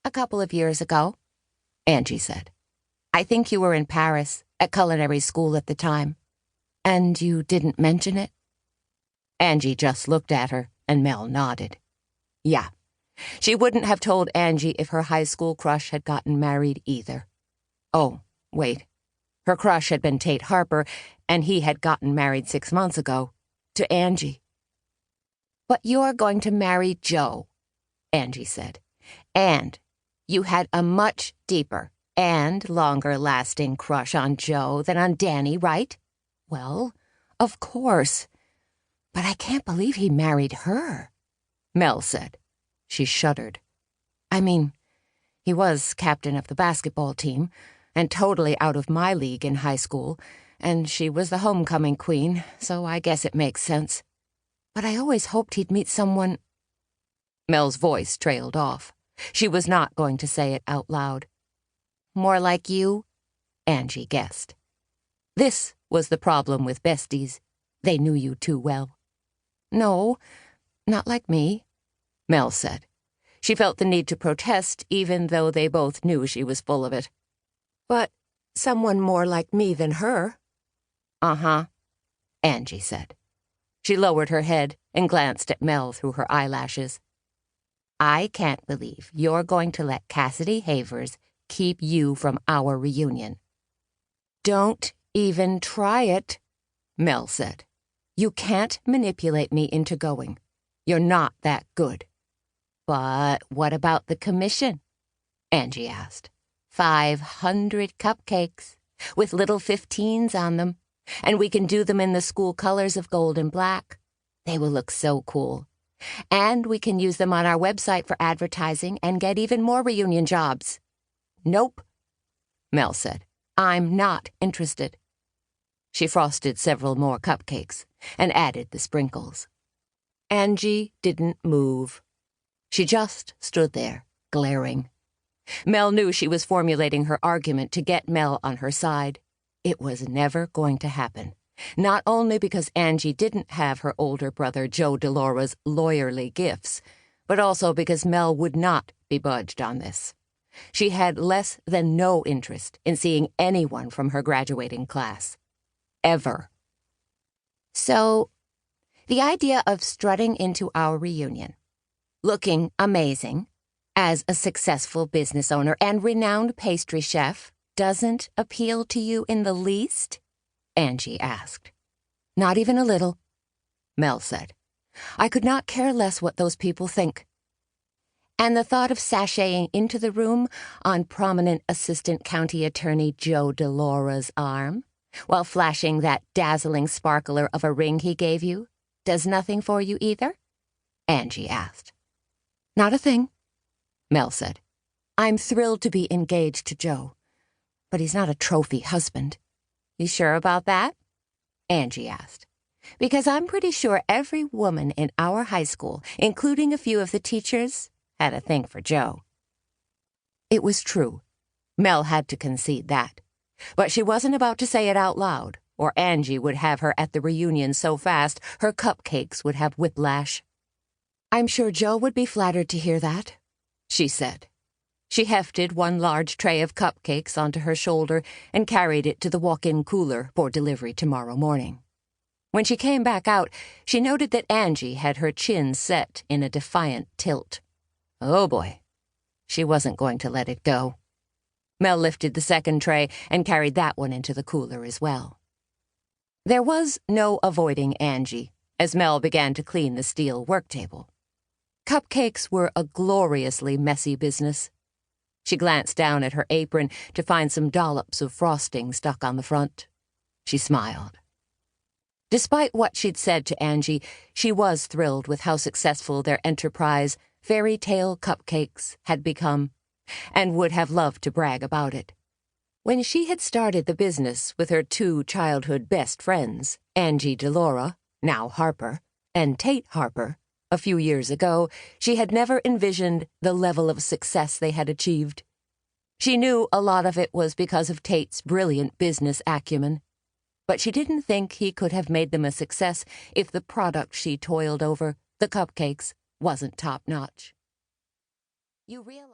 a couple of years ago, Angie said. I think you were in Paris, at culinary school at the time. And you didn't mention it? Angie just looked at her, and Mel nodded. Yeah. She wouldn't have told Angie if her high school crush had gotten married either. Oh, wait. Her crush had been Tate Harper, and he had gotten married 6 months ago, to Angie. But you're going to marry Joe, Angie said. And you had a much deeper and longer-lasting crush on Joe than on Danny, right? Well, of course. But I can't believe he married her, Mel said. She shuddered. I mean, he was captain of the basketball team, and totally out of my league in high school, and she was the homecoming queen, so I guess it makes sense. But I always hoped he'd meet someone... Mel's voice trailed off. She was not going to say it out loud. More like you, Angie guessed. This was the problem with besties. They knew you too well. No, not like me, Mel said. She felt the need to protest, even though they both knew she was full of it. But someone more like me than her. Uh-huh, Angie said. She lowered her head and glanced at Mel through her eyelashes. I can't believe you're going to let Cassidy Havers keep you from our reunion. Don't even try it, Mel said. You can't manipulate me into going. You're not that good. But what about the commission? Angie asked. 500 cupcakes, with little 15s on them, and we can do them in the school colors of gold and black. They will look so cool. And we can use them on our website for advertising and get even more reunion jobs. Nope, Mel said. I'm not interested. She frosted several more cupcakes and added the sprinkles. Angie didn't move. She just stood there, glaring. Mel knew she was formulating her argument to get Mel on her side. It was never going to happen, not only because Angie didn't have her older brother Joe DeLaura's lawyerly gifts, but also because Mel would not be budged on this. She had less than no interest in seeing anyone from her graduating class. Ever. So, the idea of strutting into our reunion, looking amazing, as a successful business owner and renowned pastry chef, doesn't appeal to you in the least? Angie asked. Not even a little, Mel said. I could not care less what those people think. And the thought of sashaying into the room on prominent Assistant County Attorney Joe DeLaura's arm, while flashing that dazzling sparkler of a ring he gave you, does nothing for you either? Angie asked. Not a thing, Mel said. I'm thrilled to be engaged to Joe, but he's not a trophy husband. You sure about that? Angie asked. Because I'm pretty sure every woman in our high school, including a few of the teachers, had a thing for Joe. It was true. Mel had to concede that. But she wasn't about to say it out loud, or Angie would have her at the reunion so fast her cupcakes would have whiplash. I'm sure Joe would be flattered to hear that, she said. She hefted one large tray of cupcakes onto her shoulder and carried it to the walk-in cooler for delivery tomorrow morning. When she came back out, she noted that Angie had her chin set in a defiant tilt. Oh boy, she wasn't going to let it go. Mel lifted the second tray and carried that one into the cooler as well. There was no avoiding Angie as Mel began to clean the steel work table. Cupcakes were a gloriously messy business. She glanced down at her apron to find some dollops of frosting stuck on the front. She smiled. Despite what she'd said to Angie, she was thrilled with how successful their enterprise, Fairy Tale Cupcakes, had become, and would have loved to brag about it. When she had started the business with her two childhood best friends, Angie DeLaura, now Harper, and Tate Harper, a few years ago, she had never envisioned the level of success they had achieved. She knew a lot of it was because of Tate's brilliant business acumen, but she didn't think he could have made them a success if the product she toiled over, the cupcakes, wasn't top-notch. You realize...